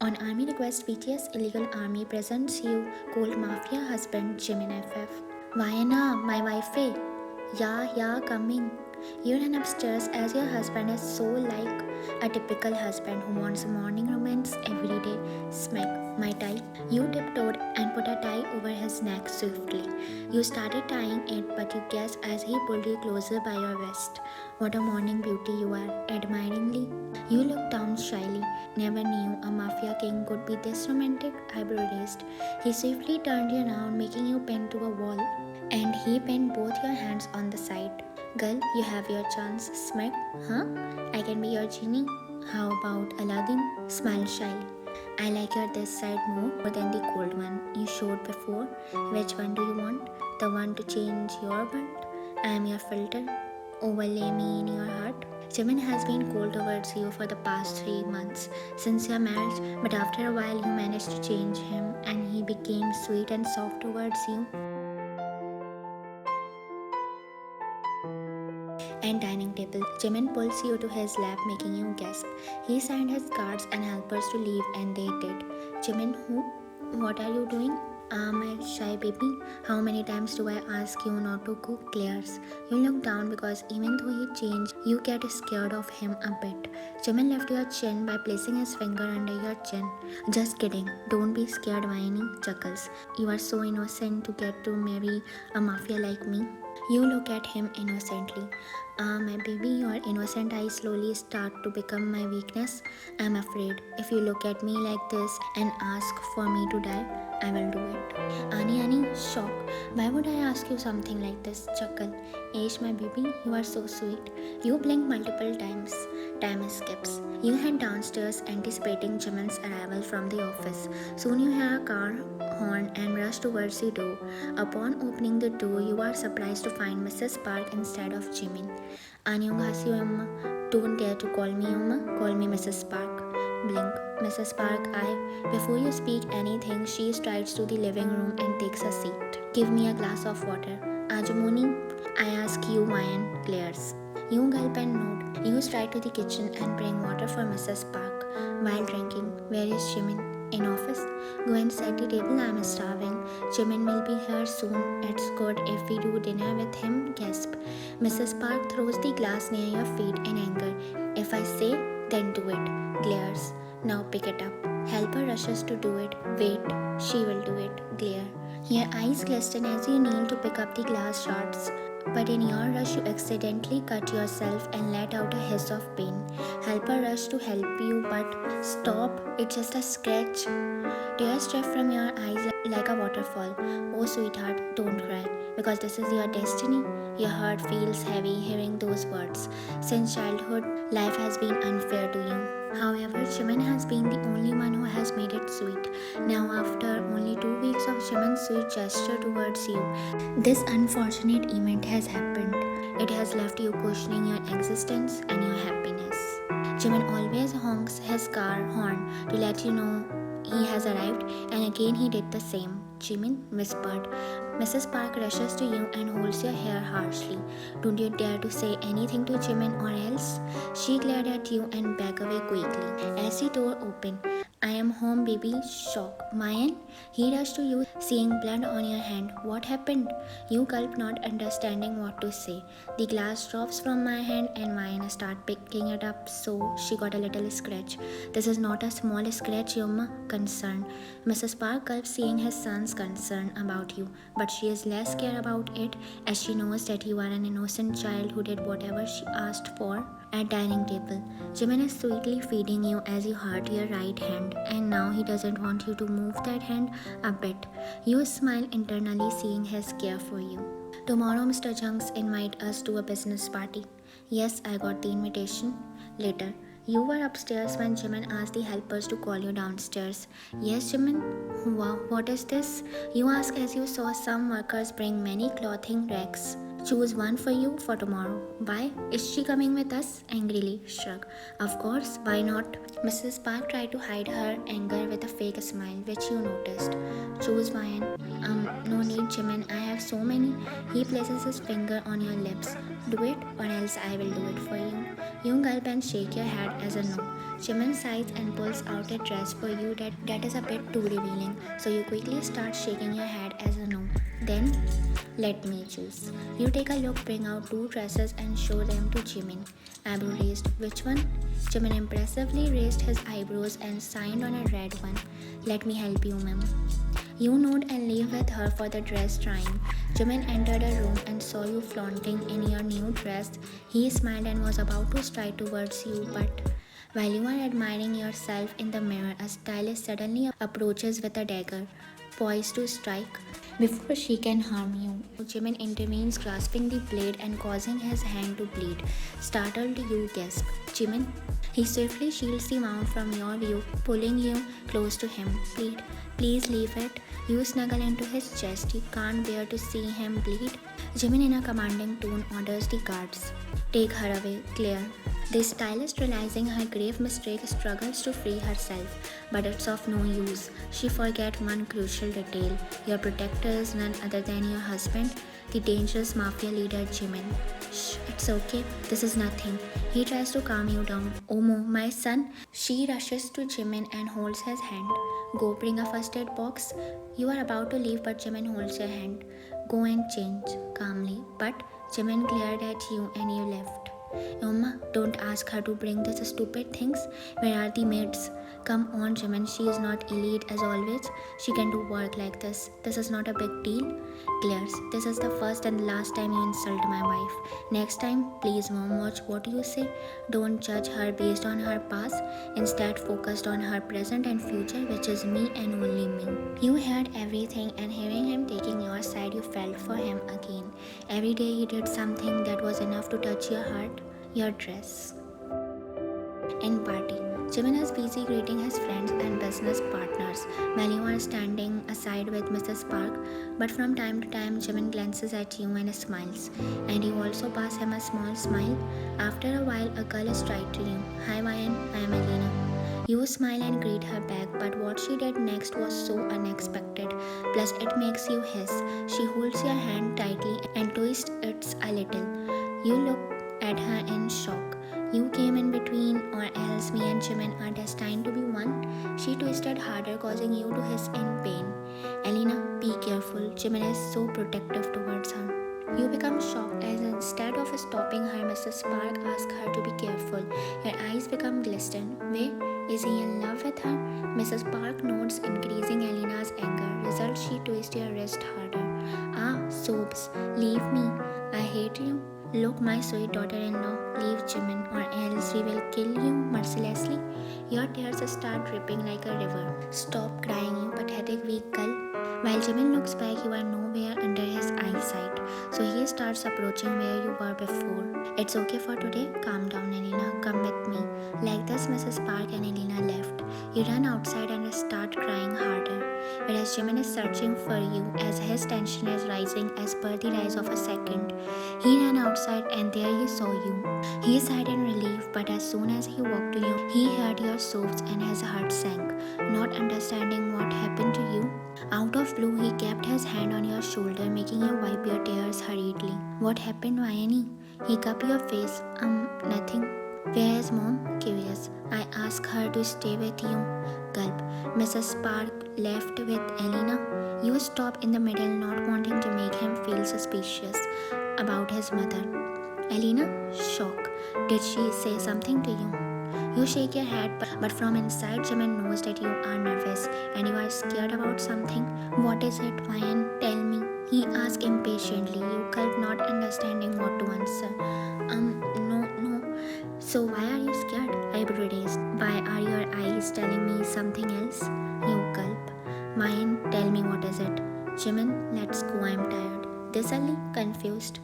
On Army request, BTS Illegal Army presents you cold mafia husband Jimin FF. Vienna, my wife. Yeah, coming. You run upstairs as your husband is so like a typical husband who wants a morning romance every day. Smack, my tie. You tiptoed and put a tie over his neck swiftly. You started tying it, but you guessed as he pulled you closer by your waist. What a morning beauty you are, admiringly. You looked down shyly. Never knew a mafia king could be this romantic, eyebrow raised. He swiftly turned you around, making you pin to a wall, and he pinned both your hands on the side. Girl, you have your chance. Smack, huh? I can be your genie. How about Aladdin? Smile shyly. I like your this side more than the cold one you showed before. Which one do you want? The one to change your world? I am your filter. Overlay me in your heart. Jimin has been cold towards you for the past 3 months since your marriage, but after a while you managed to change him and he became sweet and soft towards you. And dining table. Jimin pulls you to his lap, making you gasp. He signed his guards and helpers to leave, and they did. Jimin, who? What are you doing? My shy baby. How many times do I ask you not to cook? Glares. You look down because even though he changed, you get scared of him a bit. Jimin left your chin by placing his finger under your chin. Just kidding. Don't be scared, whiny. Chuckles. You are so innocent to get to marry a mafia like me. You look at him innocently. My baby, your innocent eyes slowly start to become my weakness. I'm afraid. If you look at me like this and ask for me to die, I will do it. Ani, shock. Why would I ask you something like this? Chuckle. Aish, my baby, you are so sweet. You blink multiple times. Time skips. You head downstairs anticipating Jimin's arrival from the office. Soon you hear a car horn and rush towards the door. Upon opening the door, you are surprised to find Mrs. Park instead of Jimin. Annyeonghaseyo, Amma. Don't dare to call me Amma. Call me Mrs. Park. Blink. Mrs. Park, Before you speak anything, she strides to the living room and takes a seat. Give me a glass of water. Ajumoni, I ask you, Mayan glares. You gulp and nod. You stride to the kitchen and bring water for Mrs. Park. While drinking, where is Jimin? In office? Go and set the table, I'm starving. Jimin will be here soon. It's good if we do dinner with him. Gasp. Mrs. Park throws the glass near your feet in anger. If I say, then do it. Glares. Now pick it up. Helper rushes to do it. Wait, she will do it. Glare. Your eyes glisten as you kneel to pick up the glass shards. But in your rush, you accidentally cut yourself and let out a hiss of pain. Helper rushed to help you, but stop, it's just a scratch. Tears drip from your eyes like a waterfall. Oh, sweetheart, don't cry, because this is your destiny. Your heart feels heavy hearing those words. Since childhood, life has been unfair to you. However, Jimin has been the only one who has made it sweet. Now, after only 2 weeks of Jimin's sweet gesture towards you, this unfortunate event has happened. It has left you questioning your existence and your happiness. Jimin always honks his car horn to let you know he has arrived, and again he did the same. Jimin whispered. Mrs. Park rushes to you and holds your hair harshly. Don't you dare to say anything to Jimin or else. She glared at you and backed away quickly. As the door opened, I am home, baby. Shock. Mayan? He rushed to you, seeing blood on your hand. What happened? You gulp, not understanding what to say. The glass drops from my hand and Mayan starts picking it up, so she got a little scratch. This is not a small scratch, Yoma. Concerned. Mrs. Park gulps, seeing his son's concern about you, but she is less scared about it as she knows that you are an innocent child who did whatever she asked for. At dining table, Jimin is sweetly feeding you as you hurt your right hand, and now he doesn't want you to move that hand a bit. You smile internally, seeing his care for you. Tomorrow, Mr. Junks invite us to a business party. Yes, I got the invitation. Later, you were upstairs when Jimin asked the helpers to call you downstairs. Yes, Jimin? Wow, what is this? You ask as you saw some workers bring many clothing racks. Choose one for you for tomorrow. Why? Is she coming with us? Angrily shrug. Of course, why not? Mrs. Park tried to hide her anger with a fake smile, which you noticed. Choose one. No need, Jimin. I have so many. He places his finger on your lips. Do it, or else I will do it for you. You gulp and shake your head as a no. Jimin sighs and pulls out a dress for you that is a bit too revealing, so you quickly start shaking your head as a no. Then, let me choose. You take a look, bring out two dresses and show them to Jimin. Eyebrow raised. Which one? Jimin impressively raised his eyebrows and signed on a red one. Let me help you, ma'am. You nod and leave with her for the dress trying. Jimin entered a room and saw you flaunting in your new dress. He smiled and was about to stride towards you, but while you are admiring yourself in the mirror, a stylist suddenly approaches with a dagger, poised to strike. Before she can harm you, Jimin intervenes, grasping the blade and causing his hand to bleed. Startled, you gasp. Jimin? He swiftly shields the mount from your view, pulling you close to him. Please leave it. You snuggle into his chest. You can't bear to see him bleed. Jimin, in a commanding tone, orders the guards. Take her away, Claire. The stylist, realizing her grave mistake, struggles to free herself, but it's of no use. She forgets one crucial detail. Your protector is none other than your husband, the dangerous mafia leader Jimin. Shh, it's okay. This is nothing. He tries to calm you down. Omo, my son. She rushes to Jimin and holds his hand. Go bring a first aid box. You are about to leave, but Jimin holds your hand. Go and change, calmly. But Jimin glared at you and you left. Yoma, don't ask her to bring these stupid things. Where are the maids? Come on, Jimin, she is not elite as always. She can do work like this. This is not a big deal. Glares, this is the first and last time you insult my wife. Next time, please, mom, watch what you say. Don't judge her based on her past. Instead, focused on her present and future, which is me and only me. You heard everything, and hearing him taking your side, you felt for him again. Every day he did something that was enough to touch your heart. Your dress. In party, Jimin is busy greeting his friends and business partners while you are standing aside with Mrs. Park, but from time to time Jimin glances at you and smiles, and you also pass him a small smile. After a while, a girl is straight to you. Hi Ryan, I am Elena. You smile and greet her back, but what she did next was so unexpected. Plus, it makes you hiss. She holds your hand tightly and twists it a little. You look at her in shock. You came in between, or else me and Jimin are destined to be one. She twisted harder, causing you to hiss in pain. Elena, be careful. Jimin is so protective towards her. You become shocked as instead of stopping her, Mrs. Park asks her to be careful. Your eyes become glisten. Wait, is he in love with her? Mrs. Park nods, increasing Elena's anger. Result, she twists your wrist harder. Ah, sobs. Leave me. I hate you. Look, my sweet daughter-in-law, leave Jimin, or else we will kill you mercilessly. Your tears start dripping like a river. Stop crying, you pathetic weak girl. While Jimin looks back, you are nowhere under his eyesight, so he starts approaching where you were before. It's okay for today. Calm down, Elena. Come with me. Like this, Mrs. Park and Elena left. You run outside and start crying harder, whereas Jimin is searching for you as his tension is rising as per the rise of a second. He ran outside and there he saw you. He sighed in relief, but as soon as he walked to you, he heard your sobs and his heart sank, not understanding what happened to you. Out of blue, he kept his hand on your shoulder, making you wipe your tears hurriedly. What happened, Vayani? He cupped your face. Nothing. Where is mom? Curious. I asked her to stay with you. Gulp. Mrs. Park left with Elena. You stop in the middle, not wanting to make him feel suspicious about his mother. Elena? Shock. Did she say something to you? You shake your head, but from inside, Jimin knows that you are nervous and you are scared about something. What is it, Ryan? Tell me. He asks impatiently. You gulp, not understanding what to answer. No. So why are you scared? Eyebrow raised. Why are your eyes telling me something else? You gulp. Ryan, tell me, what is it? Jimin, let's go, I'm tired. This early? Confused.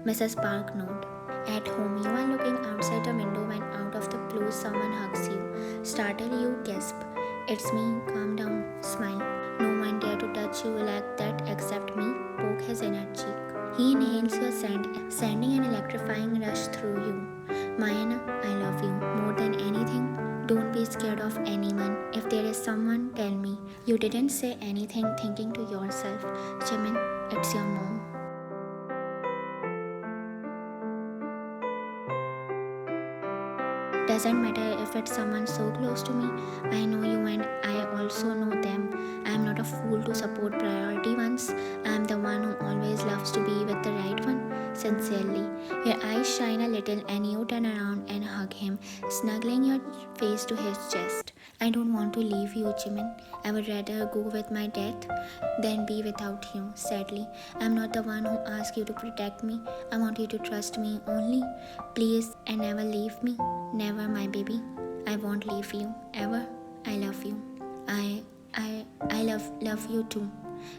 Mrs. Park nodded. At home, you are looking outside the window when out of the blue someone hugs you. Startled, you gasp. It's me, calm down, smile. No one dare to touch you like that except me. Poke his inner cheek. He inhales your scent, sending an electrifying rush through you. Mayana, I love you more than anything. Don't be scared of anyone. If there is someone, tell me. You didn't say anything, thinking to yourself. Jimin, it's your mom. Doesn't matter if it's someone so close to me. I know you and I also know them. I am not a fool to support priority ones. I am the one who always loves to be with the right one. Sincerely. Your eyes shine a little and you turn around and hug him, snuggling your face to his chest. I don't want to leave you, Jimin. I would rather go with my death than be without you, sadly. I'm not the one who asked you to protect me. I want you to trust me only. Please and never leave me. Never, my baby. I won't leave you. Ever. I love you. I love you too.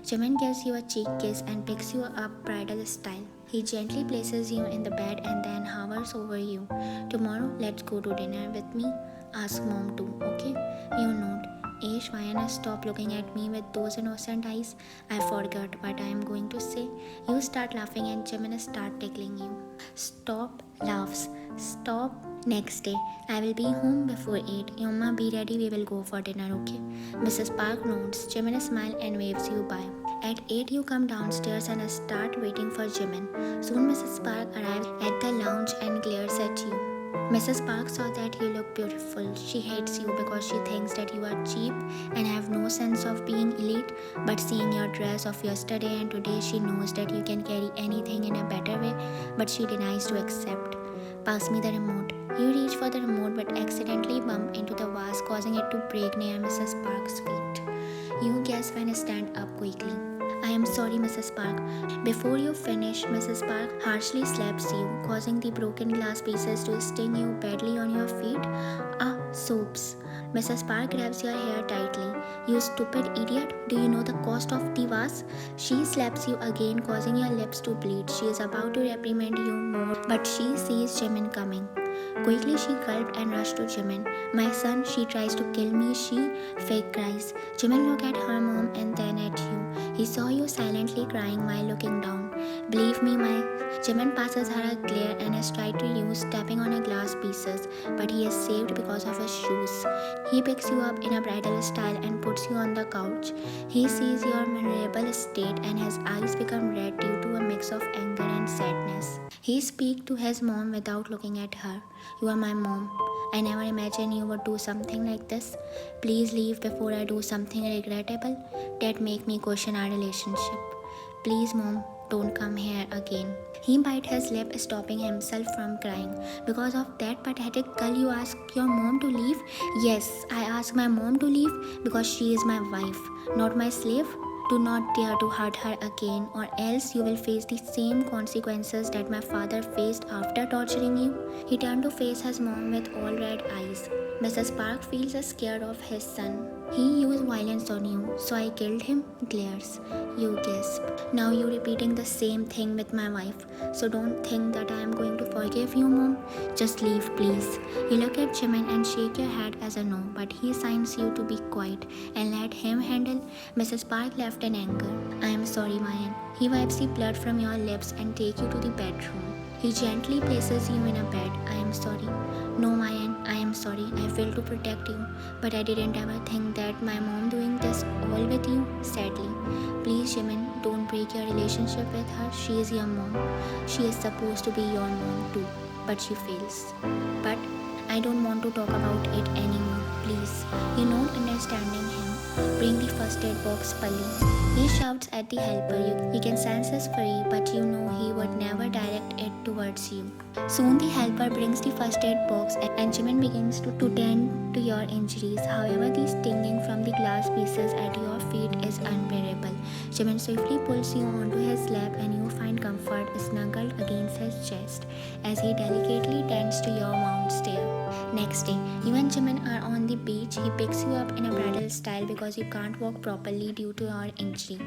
Jimin gives you a cheek kiss and picks you up bridal style. He gently places you in the bed and then hovers over you. Tomorrow, let's go to dinner with me. Ask mom too, okay? You nod. Ish, Vayana, stop looking at me with those innocent eyes. I forgot what I am going to say. You start laughing and Jimin start tickling you. Stop laughs. Stop. Next day, I will be home before 8. Yoma, be ready, we will go for dinner, okay? Mrs. Park nods. Jimin smiles and waves you by. At 8, you come downstairs and start waiting for Jimin. Soon, Mrs. Park arrives at the lounge and glares at you. Mrs. Park saw that you look beautiful. She hates you because she thinks that you are cheap and have no sense of being elite. But seeing your dress of yesterday and today, she knows that you can carry anything in a better way, but she denies to accept. Pass me the remote. You reach for the remote but accidentally bump into the vase, causing it to break near Mrs. Park's feet. You gasp and stand up quickly. I am sorry, Mrs. Park. Before you finish, Mrs. Park harshly slaps you, causing the broken glass pieces to sting you badly on your feet. Ah, soaps. Mrs. Park grabs your hair tightly. You stupid idiot, do you know the cost of the vase? She slaps you again, causing your lips to bleed. She is about to reprimand you more, but she sees Jimin coming. Quickly she gulped and rushed to Jimin. My son, she tries to kill me, she fake cries. Jimin looked at her mom and then at you. He saw you silently crying while looking down. Believe me, my Jimin passes her a glare and has tried to use stepping on a glass pieces, but he is saved because of his shoes. He picks you up in a bridal style and puts you on the couch. He sees your miserable state and his eyes become red due to a mix of anger and sadness. He speaks to his mom without looking at her. You are my mom. I never imagined you would do something like this. Please leave before I do something regrettable that make me question our relationship. Please, mom, don't come here again. He bit his lip, stopping himself from crying. Because of that pathetic girl, you ask your mom to leave? Yes, I ask my mom to leave because she is my wife, not my slave. Do not dare to hurt her again, or else you will face the same consequences that my father faced after torturing you. He turned to face his mom with all red eyes. Mrs. Park feels scared of his son. He used violence on you, so I killed him, glares. You gasp. Now you repeating the same thing with my wife. So don't think that I am going to forgive you, mom. Just leave, please. You look at Jimin and shake your head as a no, but he signs you to be quiet and let him handle. Mrs. Park left in anger. I am sorry, Mayan. He wipes the blood from your lips and take you to the bedroom. He gently places you in a bed. I am sorry. No, Mayan, I am sorry. I failed to protect you. But I didn't ever think that my mom doing this all with you, sadly. Please, Jimin, don't break your relationship with her. She is your mom. She is supposed to be your mom too. But she fails. But I don't want to talk about it anymore. Please. You not understanding him. Bring the first aid box, Pali. He shouts at the helper. He can sense his fury, but you know he would never direct it towards you. Soon the helper brings the first aid box and Jimin begins to tend to your injuries. However, the stinging from the glass pieces at your feet is unbearable. Jimin swiftly pulls you onto his lap and you find comfort snuggled against his chest as he delicately tends to your wound stare. Next day, you and Jimin are on the beach. He picks you up in a bridal style because you can't walk properly due to your injury.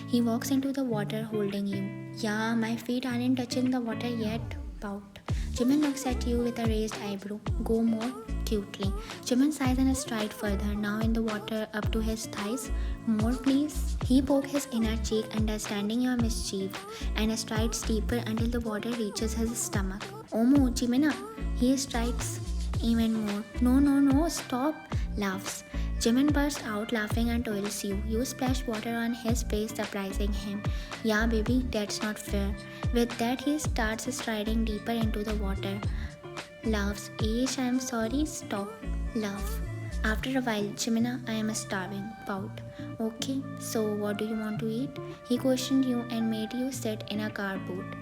He walks into the water holding you. Yeah, my feet aren't touching the water yet. Pout. Jimin looks at you with a raised eyebrow. Go more cutely. Jimin sighs and strides further, now in the water up to his thighs. More please. He pokes his inner cheek, understanding your mischief, and strides deeper until the water reaches his stomach. Omo, Jimina. He strides even more. No, stop. Laughs. Jimin bursts out laughing and twirls you. You splash water on his face, surprising him. Yeah, baby, that's not fair. With that, he starts striding deeper into the water. Laughs. Ish, I'm sorry, stop. Laugh. After a while, Jimina, I am starving. Pout. Okay, so what do you want to eat? He questioned you and made you sit in a cardboard.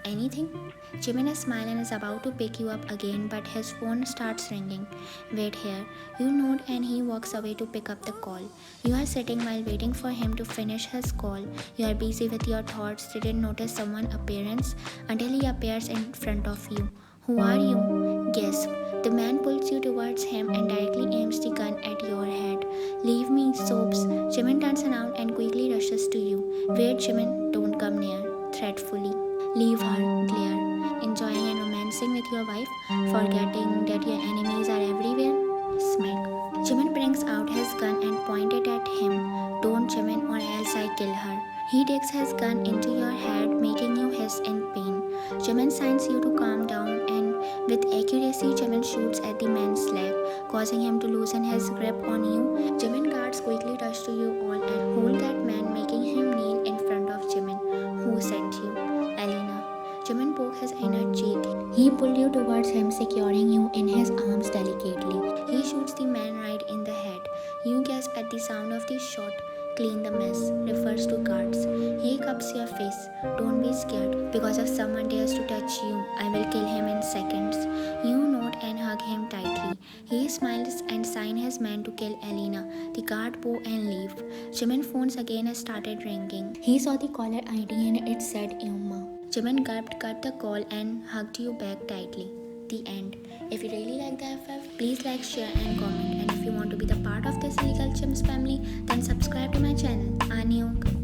Anything? Jimina smiled and is about to pick you up again, but his phone starts ringing. Wait here. You nod and he walks away to pick up the call. You are sitting while waiting for him to finish his call. You are busy with your thoughts, didn't notice someone's appearance until he appears in front of you. Who are you? Gasp. The man pulls you towards him and directly aims the gun at your head. Leave me, sobs. Jimin turns around and quickly rushes to you. Wait, Jimin, don't come near. Threatfully. Leave her, glare. Enjoying and romancing with your wife, forgetting that your enemies are everywhere. Smack. Jimin brings out his gun and pointed at him. Don't, Jimin, or else I kill her. He takes his gun into your head, making you hiss in pain. Jimin signs you to calm down, and with accuracy, Jimin shoots at the man's leg, causing him to loosen his grip on you. Jimin guards quickly rush to you all and hold that man, making him kneel in front of Jimin. Who sent you? Elena. Jimin poked his inner cheek. He pulled you towards him, securing you in his arms delicately. He shoots the man right in the head. You gasp at the sound of the shot. Clean the mess, refers to guards. He cups your face. Don't be scared. Because if someone dares to touch you, I will kill him in seconds. You nod and hug him tightly. He smiles and signs his man to kill Elena. The guard bow and leave. Jimin's phones again started ringing. He saw the caller ID and it said Yuma. Jimin gulped, cut the call and hugged you back tightly. The end. If you really like the FF, please like, share and comment. And if you want to be the part of this illegal chims family, then subscribe to my channel. Anyong.